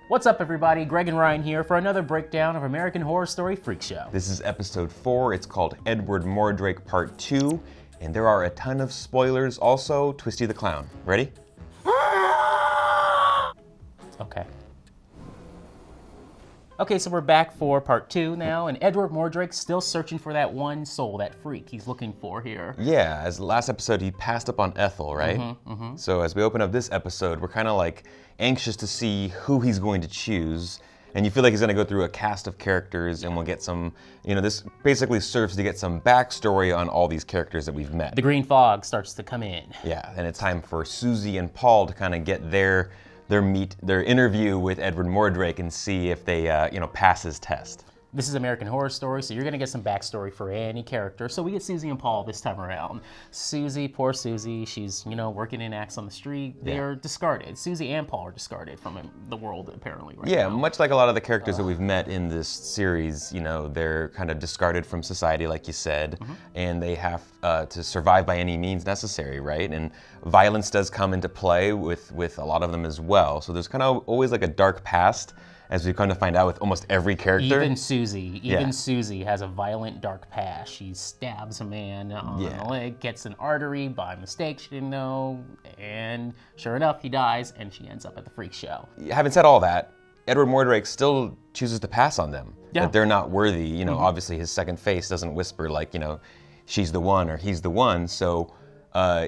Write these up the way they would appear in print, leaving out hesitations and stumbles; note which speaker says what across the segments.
Speaker 1: What's up, everybody? Greg and Ryan here for another breakdown of American Horror Story Freak Show.
Speaker 2: This is episode 4. It's called Edward Mordrake Part 2, and there are a ton of spoilers. Also, Twisty the Clown. Ready?
Speaker 1: Okay. Okay, so we're back for part 2 now, and Edward Mordrake's still searching for that one soul, that freak he's looking for here.
Speaker 2: Yeah, as the last episode, he passed up on Ethel, right? So as we open up this episode, we're kind of like anxious to see who he's going to choose. And you feel like he's going to go through a cast of characters and we'll get some, this basically serves to get some backstory on all these characters that we've met.
Speaker 1: The green fog starts to come in.
Speaker 2: Yeah, and it's time for Suzi and Paul to kind of get their interview with Edward Mordrake and see if they, pass his test.
Speaker 1: This is American Horror Story, so you're going to get some backstory for any character. So we get Suzi and Paul this time around. Suzi, poor Suzi, she's, working in acts on the street. They are discarded. Suzi and Paul are discarded from the world, apparently, right now.
Speaker 2: Much like a lot of the characters that we've met in this series, they're kind of discarded from society, like you said, and they have to survive by any means necessary, right? And violence does come into play with a lot of them as well. So there's kind of always like a dark past, as we come to find out with almost every character.
Speaker 1: Even Suzi has a violent, dark past. She stabs a man on the leg, gets an artery by mistake, she didn't know, and sure enough, he dies, and she ends up at the freak show.
Speaker 2: Having said all that, Edward Mordrake still chooses to pass on them.
Speaker 1: Yeah.
Speaker 2: That they're not worthy. Obviously his second face doesn't whisper like, she's the one or he's the one, so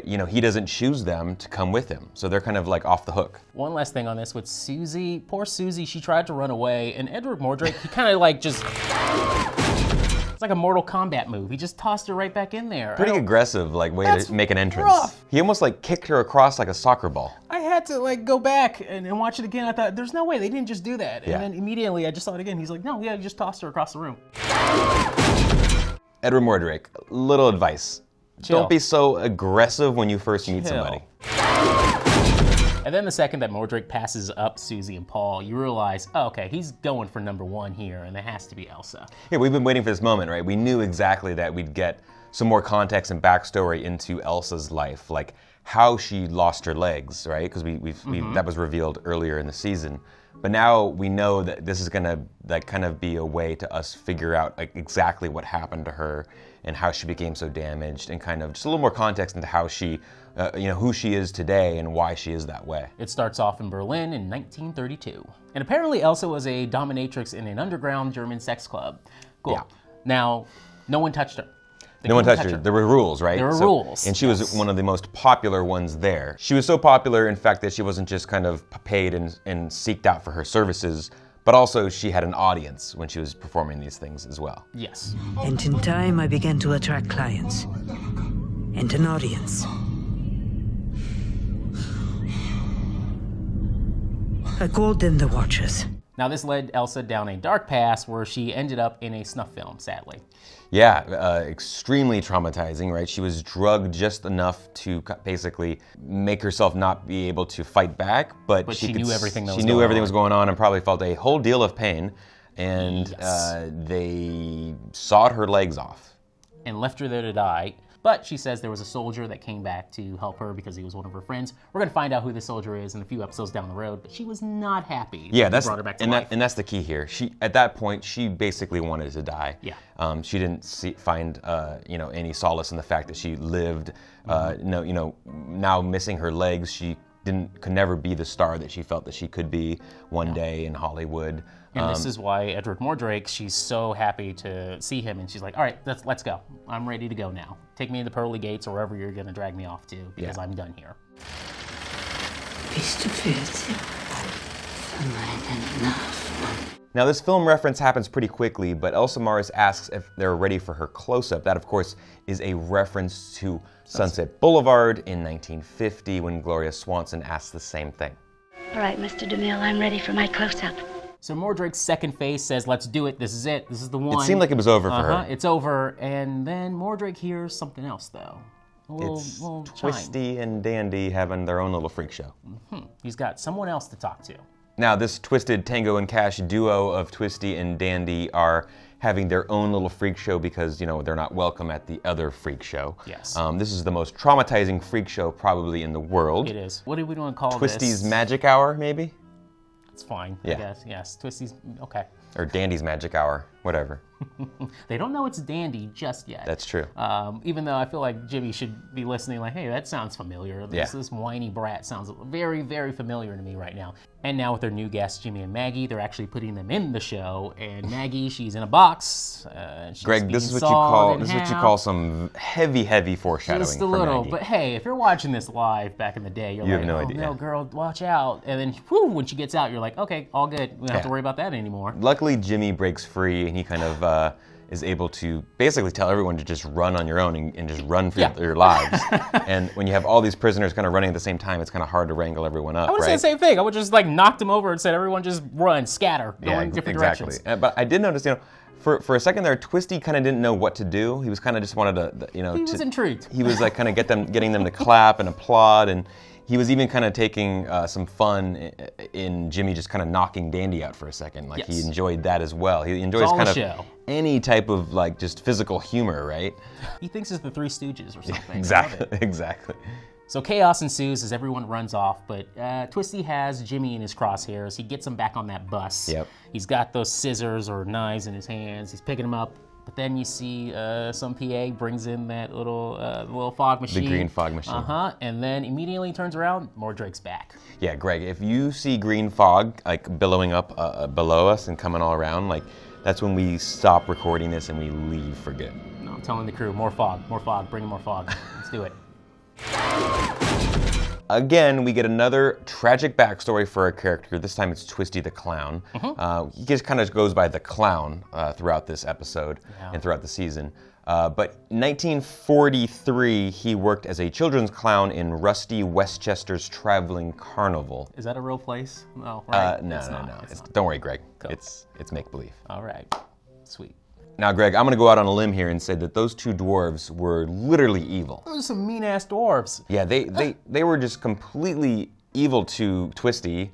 Speaker 2: he doesn't choose them to come with him. So they're kind of like off the hook.
Speaker 1: One last thing on this with Suzi. Poor Suzi, she tried to run away, and Edward Mordrake, he kind of like just... It's like a Mortal Kombat move. He just tossed her right back in there.
Speaker 2: Pretty aggressive way to make an entrance.
Speaker 1: Rough.
Speaker 2: He almost kicked her across like a soccer ball.
Speaker 1: I had to go back and watch it again. I thought, there's no way, they didn't just do that.
Speaker 2: Yeah.
Speaker 1: And then immediately I just saw it again. He's like, no, yeah, he just tossed her across the room.
Speaker 2: Edward Mordrake, little advice.
Speaker 1: Chill.
Speaker 2: Don't be so aggressive when you first meet somebody.
Speaker 1: And then the second that Mordrake passes up Suzi and Paul, you realize, oh, okay, he's going for number one here, and it has to be Elsa.
Speaker 2: Yeah, we've been waiting for this moment, right? We knew exactly that we'd get some more context and backstory into Elsa's life, like how she lost her legs, right? Because that was revealed earlier in the season. But now we know that this is gonna kind of be a way to us figure out exactly what happened to her and how she became so damaged, and kind of just a little more context into how she, who she is today and why she is that way.
Speaker 1: It starts off in Berlin in 1932. And apparently Elsa was a dominatrix in an underground German sex club. Cool.
Speaker 2: Yeah.
Speaker 1: Now, no one touched her.
Speaker 2: No one touched her. There were rules, right?
Speaker 1: There were rules.
Speaker 2: And she was one of the most popular ones there. She was so popular, in fact, that she wasn't just kind of paid and seeked out for her services, but also she had an audience when she was performing these things as well.
Speaker 1: Yes.
Speaker 3: And in time, I began to attract clients and an audience. I called them the Watchers.
Speaker 1: Now, this led Elsa down a dark path where she ended up in a snuff film, sadly.
Speaker 2: Yeah, extremely traumatizing, right? She was drugged just enough to basically make herself not be able to fight back, but
Speaker 1: she knew everything that was
Speaker 2: She knew everything was going on and probably felt a whole deal of pain, and they sawed her legs off.
Speaker 1: And left her there to die. But she says there was a soldier that came back to help her because he was one of her friends. We're going to find out who the soldier is in a few episodes down the road, but she was not happy.
Speaker 2: Yeah,
Speaker 1: that he brought her back to life.
Speaker 2: And that's the key here. At that point, she basically wanted to die.
Speaker 1: Yeah.
Speaker 2: She didn't find any solace in the fact that she lived. Now missing her legs, she could never be the star that she felt that she could be one day in Hollywood.
Speaker 1: And this is why Edward Mordrake, she's so happy to see him, and she's like, all right, let's go. I'm ready to go now. Take me to the pearly gates or wherever you're going to drag me off to, because I'm done here.
Speaker 2: Now, this film reference happens pretty quickly, but Elsa Mars asks if they're ready for her close-up. That, of course, is a reference to Sunset Boulevard in 1950 when Gloria Swanson asked the same thing.
Speaker 4: All right, Mr. DeMille, I'm ready for my close-up.
Speaker 1: So Mordrake's second face says, let's do it, this is it, this is the one.
Speaker 2: It seemed like it was over for her.
Speaker 1: It's over, and then Mordrake hears something else, though. Little
Speaker 2: Twisty and Dandy having their own little freak show.
Speaker 1: He's got someone else to talk to.
Speaker 2: Now, this Twisted Tango and Cash duo of Twisty and Dandy are having their own little freak show because, they're not welcome at the other freak show.
Speaker 1: Yes.
Speaker 2: This is the most traumatizing freak show probably in the world.
Speaker 1: It is. What do we want to call
Speaker 2: Twisty's
Speaker 1: this?
Speaker 2: Magic Hour, maybe?
Speaker 1: It's fine,
Speaker 2: Yeah.
Speaker 1: I guess. Yes, Twisty's okay.
Speaker 2: Or Dandy's magic hour, whatever.
Speaker 1: They don't know it's Dandy just yet.
Speaker 2: That's true.
Speaker 1: Even though I feel like Jimmy should be listening like, hey, that sounds familiar. This whiny brat sounds very, very familiar to me right now. And now with their new guests, Jimmy and Maggie, they're actually putting them in the show. And Maggie, she's in a box. She's
Speaker 2: Greg, this is
Speaker 1: being
Speaker 2: what
Speaker 1: sawed
Speaker 2: you
Speaker 1: in
Speaker 2: call
Speaker 1: half.
Speaker 2: some heavy foreshadowing.
Speaker 1: Just a
Speaker 2: for
Speaker 1: little,
Speaker 2: Maggie.
Speaker 1: But hey, if you're watching this live back in the day, you're
Speaker 2: You
Speaker 1: like,
Speaker 2: have no
Speaker 1: oh
Speaker 2: idea.
Speaker 1: no, girl, watch out. And then, whew, when she gets out, you're like, okay, all good. We don't have to worry about that anymore.
Speaker 2: Luckily, Jimmy breaks free, and he kind of is able to basically tell everyone to just run on your own and just run for your lives. And when you have all these prisoners kind of running at the same time, it's kind of hard to wrangle everyone up,
Speaker 1: I would say
Speaker 2: right?
Speaker 1: the same thing. I would just like knock them over and said, everyone just run, scatter, go in different directions.
Speaker 2: But I did notice, for a second there, Twisty kind of didn't know what to do. He was kind of just wanted to,
Speaker 1: He was intrigued.
Speaker 2: He was like kind of getting them to clap and applaud, and he was even kind of taking some fun in Jimmy just kind of knocking Dandy out for a second. Like he enjoyed that as well. He enjoys
Speaker 1: all
Speaker 2: kind
Speaker 1: a
Speaker 2: of
Speaker 1: show.
Speaker 2: any type of like just physical humor, right?
Speaker 1: He thinks it's the Three Stooges or something.
Speaker 2: Exactly.
Speaker 1: So chaos ensues as everyone runs off, but Twisty has Jimmy in his crosshairs. He gets him back on that bus.
Speaker 2: Yep.
Speaker 1: He's got those scissors or knives in his hands. He's picking them up. But then you see some PA brings in that little fog machine.
Speaker 2: The green fog machine.
Speaker 1: And then immediately turns around, Mordrake's back.
Speaker 2: Yeah, Greg, if you see green fog like billowing up below us and coming all around, like that's when we stop recording this and we leave for good.
Speaker 1: No, I'm telling the crew, more fog, bring in more fog. Let's do it.
Speaker 2: Again, we get another tragic backstory for a character. This time it's Twisty the Clown. He just kind of goes by the Clown throughout this episode and throughout the season. But 1943, he worked as a children's clown in Rusty Westchester's Traveling Carnival.
Speaker 1: Is that a real place? No, right?
Speaker 2: No.
Speaker 1: It's not.
Speaker 2: Don't worry, Greg.
Speaker 1: Cool.
Speaker 2: It's make-believe.
Speaker 1: All right, sweet.
Speaker 2: Now, Greg, I'm going to go out on a limb here and say that those two dwarves were literally evil.
Speaker 1: Those are some mean-ass dwarves.
Speaker 2: Yeah, they were just completely evil to Twisty.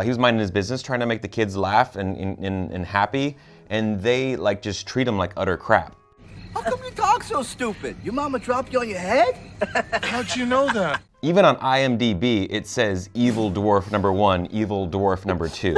Speaker 2: He was minding his business, trying to make the kids laugh and happy, and they like just treat him like utter crap.
Speaker 5: How come you talk so stupid? Your mama dropped you on your head?
Speaker 6: How'd you know that?
Speaker 2: Even on IMDb, it says evil dwarf number 1, evil dwarf number 2.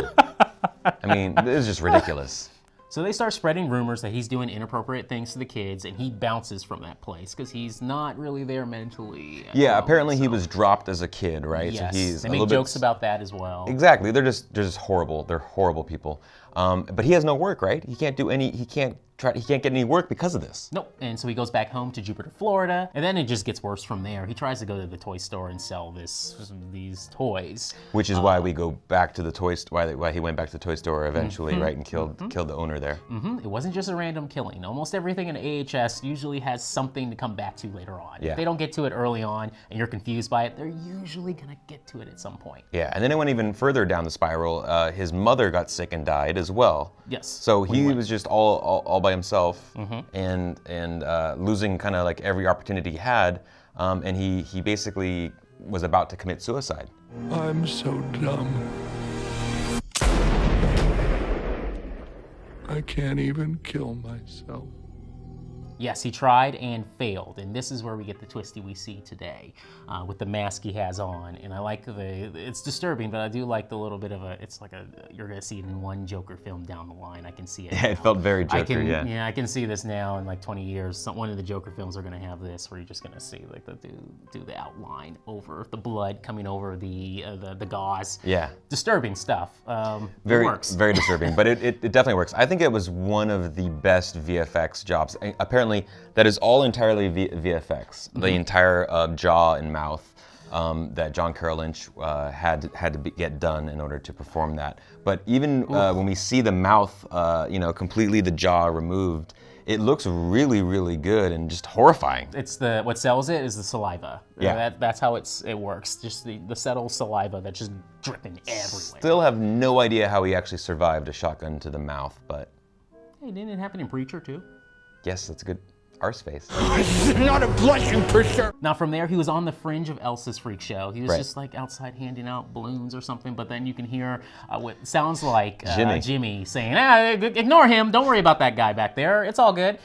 Speaker 2: I mean, this is just ridiculous.
Speaker 1: So they start spreading rumors that he's doing inappropriate things to the kids, and he bounces from that place because he's not really there mentally.
Speaker 2: Yeah, apparently he was dropped as a kid, right?
Speaker 1: Yes,
Speaker 2: So he's
Speaker 1: they
Speaker 2: a
Speaker 1: make
Speaker 2: little
Speaker 1: jokes
Speaker 2: bit...
Speaker 1: about that as well.
Speaker 2: Exactly, they're just horrible. They're horrible people. But he has no work, right? He can't get any work because of this.
Speaker 1: Nope. And so he goes back home to Jupiter, Florida, and then it just gets worse from there. He tries to go to the toy store and sell these toys.
Speaker 2: Which is why we go back to the toy store. Why he went back to the toy store eventually, right, and killed the owner there.
Speaker 1: It wasn't just a random killing. Almost everything in AHS usually has something to come back to later on.
Speaker 2: Yeah.
Speaker 1: If they don't get to it early on and you're confused by it, they're usually gonna get to it at some point.
Speaker 2: Yeah, and then it went even further down the spiral. His mother got sick and died as well.
Speaker 1: Yes.
Speaker 2: So he was just all by himself and losing kind of like every opportunity he had, and he basically was about to commit suicide.
Speaker 6: I'm so dumb. I can't even kill myself.
Speaker 1: Yes, he tried and failed, and this is where we get the Twisty we see today, with the mask he has on. And I like it's disturbing, but I do like the little bit of it's like you're gonna see it in one Joker film down the line. I can see it.
Speaker 2: Yeah, it felt very Joker,
Speaker 1: Yeah, I can see this now in like 20 years. One of the Joker films are gonna have this, where you're just gonna see like do the outline over the blood coming over the gauze.
Speaker 2: Yeah.
Speaker 1: Disturbing stuff. It
Speaker 2: Very,
Speaker 1: works.
Speaker 2: very disturbing, but it definitely works. I think it was one of the best VFX jobs. Apparently, that is all entirely VFX. The entire jaw and mouth that John Carroll Lynch had to get done in order to perform that. But even when we see the mouth, completely the jaw removed, it looks really, really good and just horrifying.
Speaker 1: It's what sells it is the saliva.
Speaker 2: Yeah.
Speaker 1: That's how it works. Just the subtle saliva that's just dripping everywhere.
Speaker 2: Still have no idea how he actually survived a shotgun to the mouth, but
Speaker 1: Hey, didn't it happen in Preacher too?
Speaker 2: yes, that's a Arseface.
Speaker 6: Not a blushing pusher.
Speaker 1: Now from there, he was on the fringe of Elsa's freak show. He was
Speaker 2: Right.
Speaker 1: just like outside handing out balloons or something, but then you can hear what sounds like Jimmy saying, ignore him, don't worry about that guy back there, it's all good.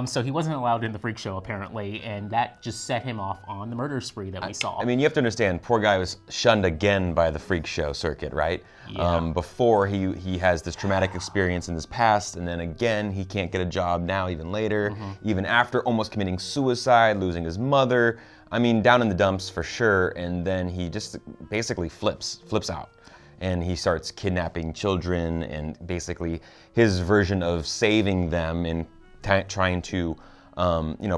Speaker 1: So he wasn't allowed in the freak show apparently, and that just set him off on the murder spree that we saw.
Speaker 2: I mean, you have to understand, poor guy was shunned again by the freak show circuit, right?
Speaker 1: Yeah.
Speaker 2: Before he has this traumatic experience in his past, and then again, he can't get a job now, even later, even after almost committing suicide, losing his mother. I mean, down in the dumps for sure, and then he just basically flips out. And he starts kidnapping children, and basically his version of saving them and trying to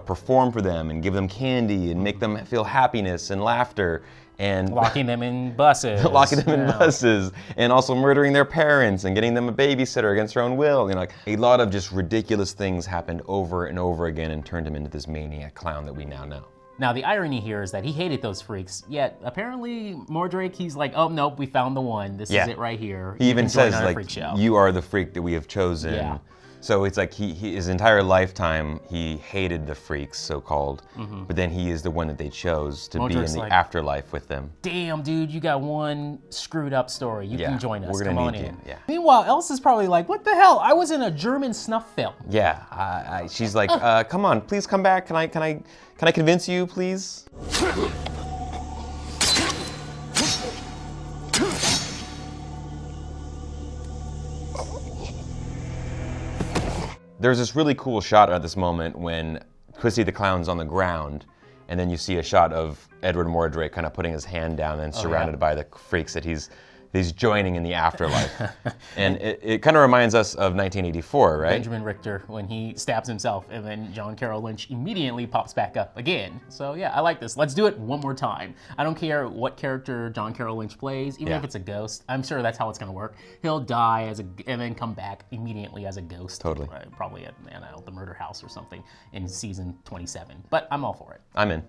Speaker 2: perform for them and give them candy and make them feel happiness and laughter. And
Speaker 1: locking them in buses.
Speaker 2: Buses, and also murdering their parents and getting them a babysitter against their own will. Like a lot of just ridiculous things happened over and over again and turned him into this maniac clown that we now know.
Speaker 1: Now, the irony here is that he hated those freaks, yet apparently Mordrake, he's like, oh, nope, we found the one. This is it right here.
Speaker 2: He even says, like,
Speaker 1: freak show.
Speaker 2: you are the freak that we have chosen.
Speaker 1: Yeah.
Speaker 2: So it's like his entire lifetime, he hated the freaks, so-called, but then he is the one that they chose to be in the afterlife with them.
Speaker 1: Damn, dude, you got one screwed up story. You can join us.
Speaker 2: We're
Speaker 1: Come
Speaker 2: gonna
Speaker 1: on
Speaker 2: need
Speaker 1: in.
Speaker 2: you. Yeah.
Speaker 1: Meanwhile, Elsa's probably like, what the hell? I was in a German snuff film.
Speaker 2: Yeah, she's like, come on, please come back. Can I convince you, please? There's this really cool shot at this moment when Twisty the Clown's on the ground, and then you see a shot of Edward Mordrake kind of putting his hand down and surrounded by the freaks that he's joining in the afterlife. And it kind of reminds us of 1984, right?
Speaker 1: Benjamin Richter, when he stabs himself, and then John Carroll Lynch immediately pops back up again. So yeah, I like this. Let's do it one more time. I don't care what character John Carroll Lynch plays, even if it's a ghost. I'm sure that's how it's gonna work. He'll die and then come back immediately as a ghost.
Speaker 2: Totally.
Speaker 1: Probably at the murder house or something in season 27. But I'm all for it.
Speaker 2: I'm in.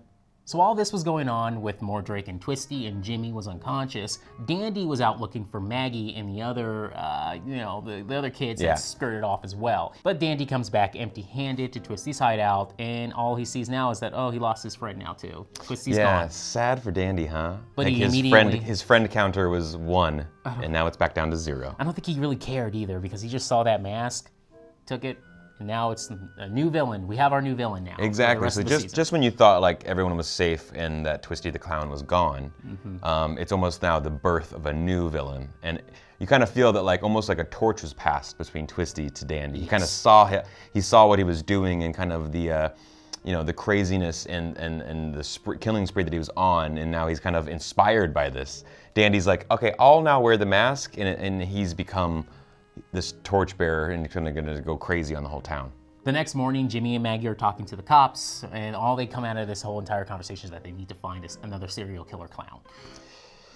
Speaker 1: So while this was going on with Mordrake and Twisty and Jimmy was unconscious, Dandy was out looking for Maggie and the other, the other kids that skirted off as well. But Dandy comes back empty-handed to Twisty's hideout, and all he sees now is that, he lost his friend now too. Twisty's gone.
Speaker 2: Yeah, sad for Dandy, huh?
Speaker 1: But
Speaker 2: like
Speaker 1: he
Speaker 2: his friend counter was 1, and now it's back down to 0.
Speaker 1: I don't think he really cared either, because he just saw that mask, took it, and now it's a new villain. We have our new villain now.
Speaker 2: Exactly. So just when you thought like everyone was safe and that Twisty the Clown was gone, it's almost now the birth of a new villain. And you kind of feel that like almost like a torch was passed between Twisty to Dandy. He kind of saw what he was doing and kind of the the craziness and the killing spree that he was on, and now he's kind of inspired by this. Dandy's like, okay, I'll now wear the mask, and he's become this torchbearer and kind of going to go crazy on the whole town.
Speaker 1: The next morning, Jimmy and Maggie are talking to the cops, and all they come out of this whole entire conversation is that they need to find another serial killer clown.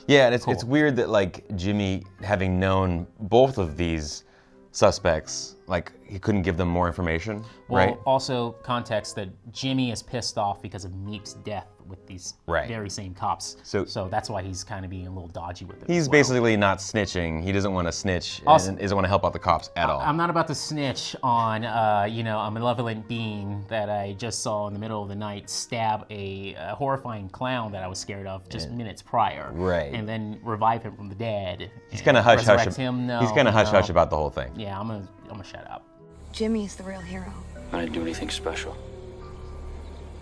Speaker 2: Yeah, and it's weird that like Jimmy, having known both of these suspects, like he couldn't give them more information, right?
Speaker 1: Well, also context that Jimmy is pissed off because of Meep's death with these very same cops. So that's why he's kind of being a little dodgy with it.
Speaker 2: He's basically not snitching. He doesn't want to snitch and doesn't want to help out the cops at all.
Speaker 1: I'm not about to snitch on, a malevolent being that I just saw in the middle of the night stab a horrifying clown that I was scared of just minutes prior.
Speaker 2: Right.
Speaker 1: And then revive him from the dead.
Speaker 2: He's kind of hush-hush.
Speaker 1: He's
Speaker 2: kind of hush-hush about the whole thing.
Speaker 1: Yeah, I'm gonna shut up.
Speaker 7: Jimmy is the real hero.
Speaker 8: I didn't do anything special.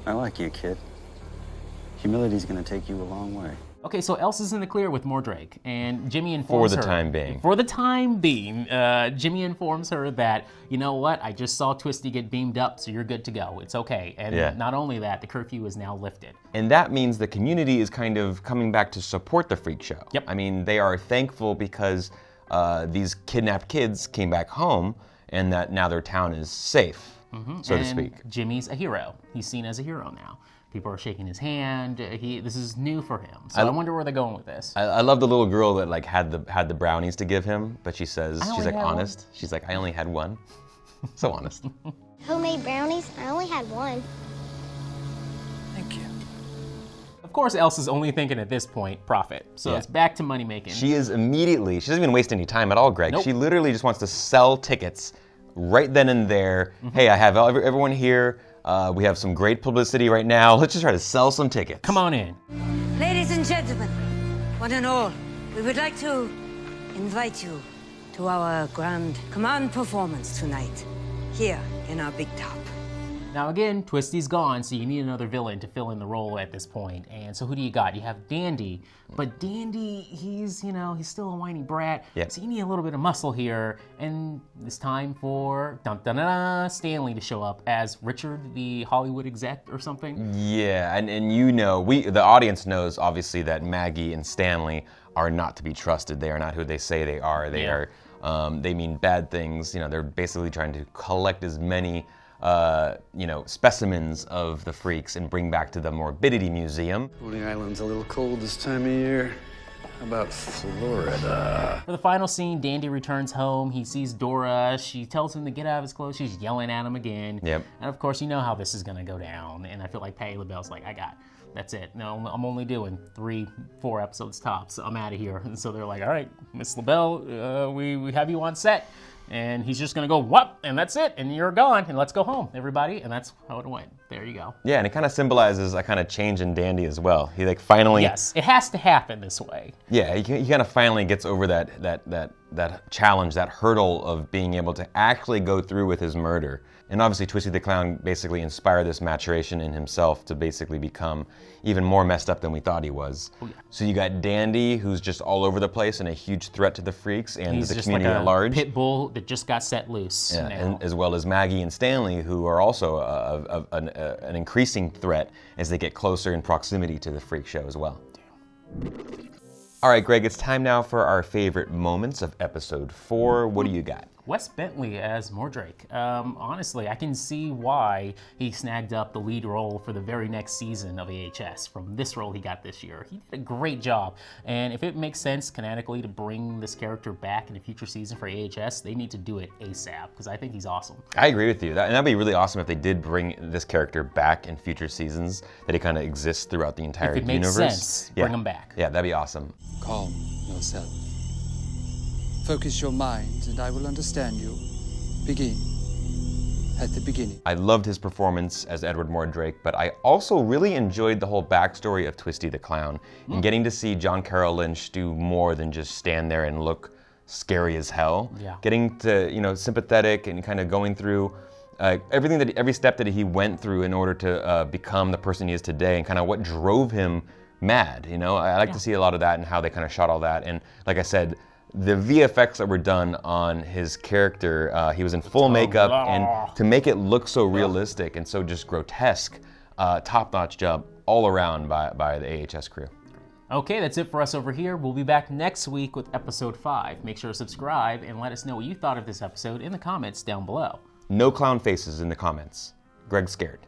Speaker 9: I like you, kid. Humility's gonna take you a long way.
Speaker 1: Okay, so Elsa's in the clear with Mordrake, and Jimmy informs her.
Speaker 2: For the time being.
Speaker 1: For the time being, Jimmy informs her that, you know what, I just saw Twisty get beamed up, so you're good to go. It's okay. And not only that, the curfew is now lifted.
Speaker 2: And that means the community is kind of coming back to support the freak show.
Speaker 1: Yep.
Speaker 2: I mean, they are thankful because these kidnapped kids came back home and that now their town is safe, so to speak.
Speaker 1: Jimmy's a hero. He's seen as a hero now. People are shaking his hand. This is new for him. So I wonder where they're going with this.
Speaker 2: I love the little girl that like had the brownies to give him, but she's like honest.
Speaker 1: One.
Speaker 2: She's like, I only had one. So honest.
Speaker 10: Homemade brownies? I only had one.
Speaker 5: Thank you.
Speaker 1: Of course, Elsa's only thinking at this point profit. So it's back to money making.
Speaker 2: She doesn't even waste any time at all, Greg.
Speaker 1: Nope.
Speaker 2: She literally just wants to sell tickets right then and there. Hey, I have everyone here. We have some great publicity right now. Let's just try to sell some tickets.
Speaker 1: Come on in.
Speaker 3: Ladies and gentlemen, one and all, we would like to invite you to our grand command performance tonight, here in our big top.
Speaker 1: Now again, Twisty's gone, so you need another villain to fill in the role at this point. And so who do you got? You have Dandy, but Dandy, he's still a whiny brat.
Speaker 2: Yep.
Speaker 1: So you need a little bit of muscle here. And it's time for Stanley to show up as Richard, the Hollywood exec or something.
Speaker 2: Yeah, and the audience knows obviously that Maggie and Stanley are not to be trusted. They are not who they say they are. They are, they mean bad things. They're basically trying to collect as many specimens of the freaks and bring back to the Morbidity Museum.
Speaker 9: Coney Island's a little cold this time of year. How about Florida?
Speaker 1: For the final scene, Dandy returns home. He sees Dora. She tells him to get out of his clothes. She's yelling at him again.
Speaker 2: Yep.
Speaker 1: And of course, you know how this is going to go down. And I feel like Patti LaBelle's like, that's it. No, I'm only doing 3-4 episodes tops. I'm out of here. And so they're like, all right, Miss LaBelle, we have you on set. And he's just gonna go, what? And that's it, and you're gone, and let's go home, everybody. And that's how it went. There you go.
Speaker 2: Yeah, and it kind of symbolizes a kind of change in Dandy as well. He finally.
Speaker 1: Yes, it has to happen this way.
Speaker 2: Yeah, he kind of finally gets over that challenge, that hurdle of being able to actually go through with his murder. And obviously, Twisty the Clown basically inspired this maturation in himself to basically become even more messed up than we thought he was. Oh, yeah. So you got Dandy, who's just all over the place and a huge threat to the freaks and
Speaker 1: He's
Speaker 2: the
Speaker 1: just
Speaker 2: community
Speaker 1: like a
Speaker 2: at large.
Speaker 1: Pit bull that just got set loose.
Speaker 2: Yeah,
Speaker 1: now.
Speaker 2: and as well as Maggie and Stanley, who are also an increasing threat as they get closer in proximity to the freak show as well. All right, Greg, it's time now for our favorite moments of episode 4. What do you got?
Speaker 1: Wes Bentley as Mordrake. Honestly, I can see why he snagged up the lead role for the very next season of AHS from this role he got this year. He did a great job. And if it makes sense canonically to bring this character back in a future season for AHS, they need to do it ASAP, because I think he's awesome.
Speaker 2: I agree with you. And that'd be really awesome if they did bring this character back in future seasons, that he kind of exists throughout the entire
Speaker 1: universe. If it makes sense, bring him back.
Speaker 2: Yeah, that'd be awesome.
Speaker 6: Calm yourself. Focus your mind and I will understand you. Begin at the beginning.
Speaker 2: I loved his performance as Edward Mordrake, but I also really enjoyed the whole backstory of Twisty the Clown and getting to see John Carroll Lynch do more than just stand there and look scary as hell.
Speaker 1: Yeah.
Speaker 2: Getting to, sympathetic and kind of going through every step that he went through in order to become the person he is today, and kind of what drove him mad. I like to see a lot of that and how they kind of shot all that. And like I said, the VFX that were done on his character, he was in full makeup, and to make it look so realistic and so just grotesque, top-notch job all around by the AHS crew.
Speaker 1: Okay, that's it for us over here. We'll be back next week with episode 5. Make sure to subscribe and let us know what you thought of this episode in the comments down below.
Speaker 2: No clown faces in the comments. Greg's scared.